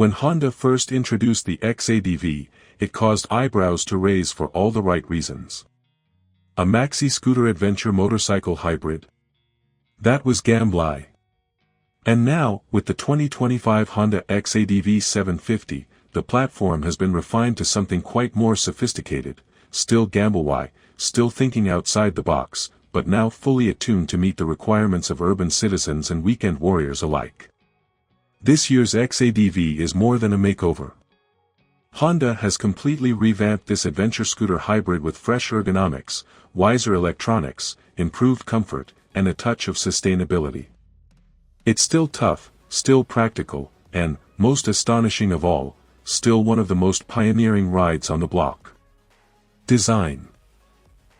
When Honda first introduced the X-ADV, it caused eyebrows to raise for all the right reasons. A maxi-scooter-adventure motorcycle hybrid? That was gambly. And now, with the 2025 Honda X-ADV 750, the platform has been refined to something quite more sophisticated, still gambly, still thinking outside the box, but now fully attuned to meet the requirements of urban citizens and weekend warriors alike. This year's X-ADV is more than a makeover. Honda has completely revamped this adventure scooter hybrid with fresh ergonomics, wiser electronics, improved comfort, and a touch of sustainability. It's still tough, still practical, and, most astonishing of all, still one of the most pioneering rides on the block. Design.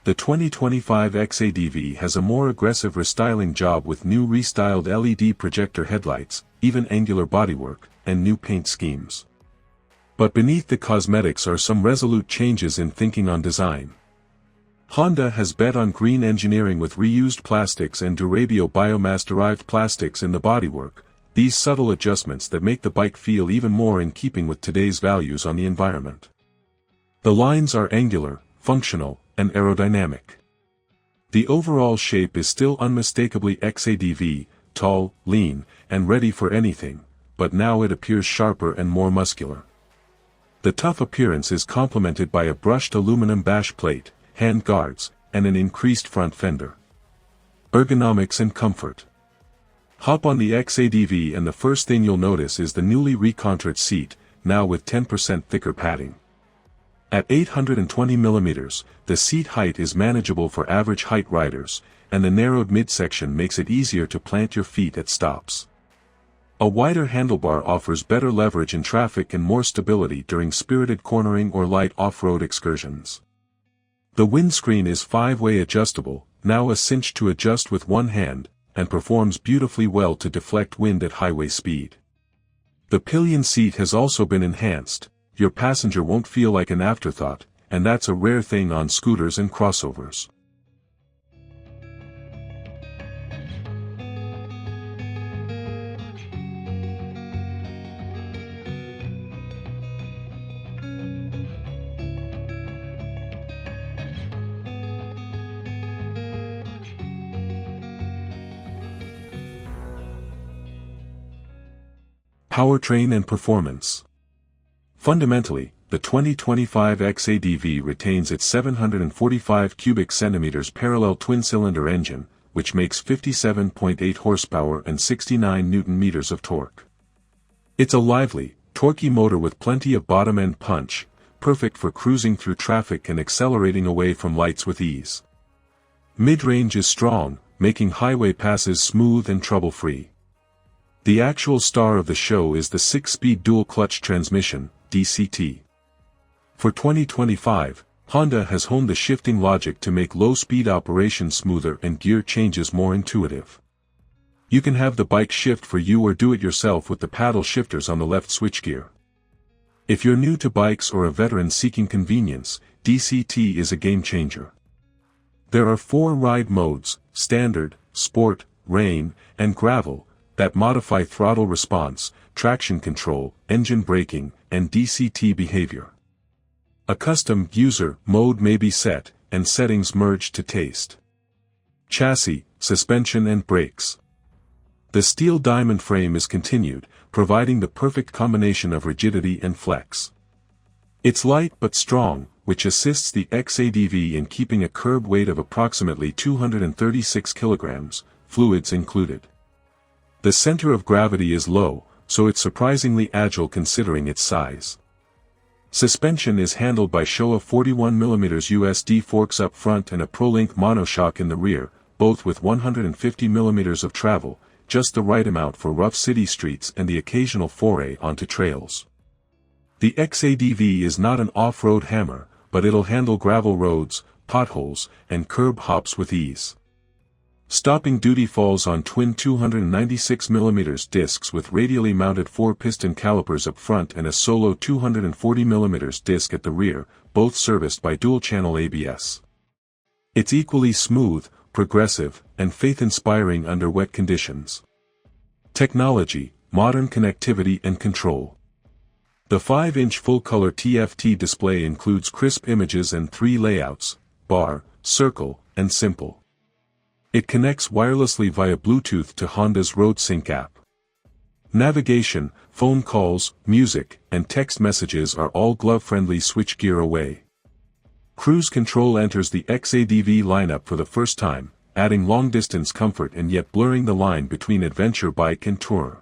The 2025 X-ADV has a more aggressive restyling job with new restyled LED projector headlights, even angular bodywork, and new paint schemes. But beneath the cosmetics are some resolute changes in thinking on design. Honda has bet on green engineering with reused plastics and Durabio biomass-derived plastics in the bodywork, these subtle adjustments that make the bike feel even more in keeping with today's values on the environment. The lines are angular, functional, and aerodynamic. The overall shape is still unmistakably X-ADV, tall, lean, and ready for anything, but now it appears sharper and more muscular. The tough appearance is complemented by a brushed aluminum bash plate, hand guards, and an increased front fender. Ergonomics and comfort. Hop on the X-ADV and the first thing you'll notice is the newly recontoured seat, now with 10% thicker padding. At 820 mm, the seat height is manageable for average height riders, and the narrowed midsection makes it easier to plant your feet at stops. A wider handlebar offers better leverage in traffic and more stability during spirited cornering or light off-road excursions. The windscreen is 5-way adjustable, now a cinch to adjust with one hand, and performs beautifully well to deflect wind at highway speed. The pillion seat has also been enhanced. Your passenger won't feel like an afterthought, and that's a rare thing on scooters and crossovers. Powertrain and performance. Fundamentally, the 2025 X-ADV retains its 745 cubic centimeters parallel twin-cylinder engine, which makes 57.8 horsepower and 69 newton-meters of torque. It's a lively, torquey motor with plenty of bottom-end punch, perfect for cruising through traffic and accelerating away from lights with ease. Mid-range is strong, making highway passes smooth and trouble-free. The actual star of the show is the 6-speed dual-clutch transmission, DCT. For 2025, Honda has honed the shifting logic to make low-speed operation smoother and gear changes more intuitive. You can have the bike shift for you or do it yourself with the paddle shifters on the left switchgear. If you're new to bikes or a veteran seeking convenience, DCT is a game-changer. There are 4 ride modes, Standard, Sport, Rain, and Gravel, that modify throttle response, traction control, engine braking, and DCT behavior. A custom user mode may be set, and settings merged to taste. Chassis, suspension and brakes. The steel diamond frame is continued, providing the perfect combination of rigidity and flex. It's light but strong, which assists the X-ADV in keeping a curb weight of approximately 236 kilograms, fluids included. The center of gravity is low, so it's surprisingly agile considering its size. Suspension is handled by Showa 41mm USD forks up front and a ProLink monoshock in the rear, both with 150mm of travel, just the right amount for rough city streets and the occasional foray onto trails. The X-ADV is not an off-road hammer, but it'll handle gravel roads, potholes, and curb hops with ease. Stopping duty falls on twin 296mm discs with radially mounted 4-piston calipers up front and a solo 240mm disc at the rear, both serviced by dual-channel ABS. It's equally smooth, progressive, and faith-inspiring under wet conditions. Technology, modern connectivity and control. The 5-inch full-color TFT display includes crisp images and 3 layouts: bar, circle, and simple. It connects wirelessly via Bluetooth to Honda's RoadSync app. Navigation, phone calls, music, and text messages are all glove-friendly switchgear away. Cruise control enters the X-ADV lineup for the first time, adding long-distance comfort and yet blurring the line between adventure bike and tourer.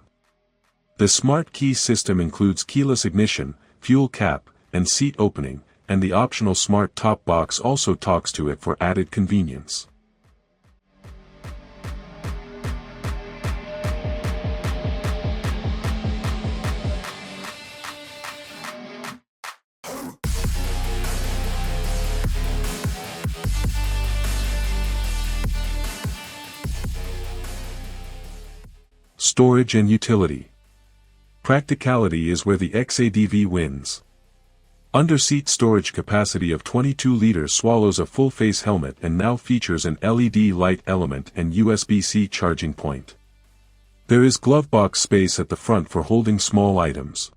The smart key system includes keyless ignition, fuel cap, and seat opening, and the optional smart top box also talks to it for added convenience. Storage and utility. Practicality is where the X-ADV wins. Under-seat storage capacity of 22 liters swallows a full-face helmet and now features an LED light element and USB-C charging point. There is glovebox space at the front for holding small items.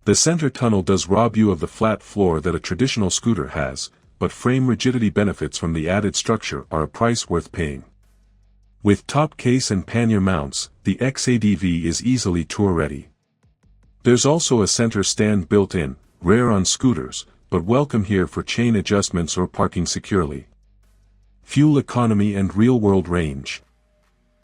The center tunnel does rob you of the flat floor that a traditional scooter has, but frame rigidity benefits from the added structure are a price worth paying. With top case and pannier mounts, the X-ADV is easily tour-ready. There's also a center stand built in, rare on scooters, but welcome here for chain adjustments or parking securely. Fuel economy and real-world range.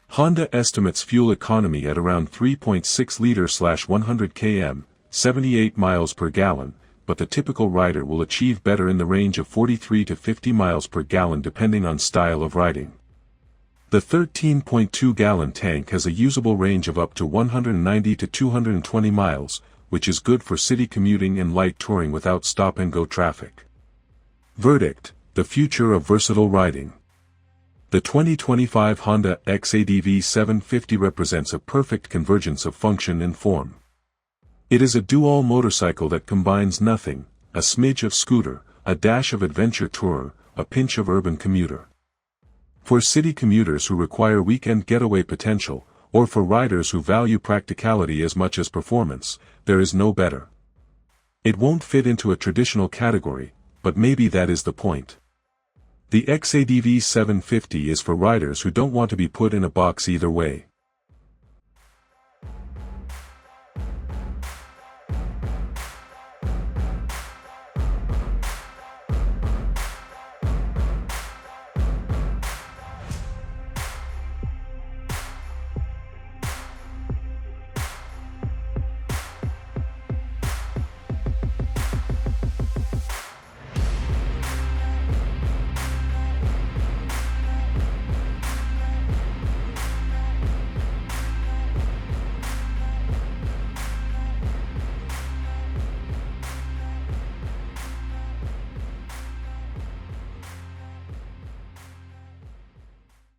Honda estimates fuel economy at around 3.6 liters/100 km, 78 miles per gallon, but the typical rider will achieve better in the range of 43 to 50 miles per gallon depending on style of riding. The 13.2-gallon tank has a usable range of up to 190 to 220 miles, which is good for city commuting and light touring without stop-and-go traffic. Verdict: the future of versatile riding. The 2025 Honda X-ADV 750 represents a perfect convergence of function and form. It is a dual motorcycle that combines nothing: a smidge of scooter, a dash of adventure tourer, a pinch of urban commuter. For city commuters who require weekend getaway potential, or for riders who value practicality as much as performance, there is no better. It won't fit into a traditional category, but maybe that is the point. The X-ADV 750 is for riders who don't want to be put in a box either way.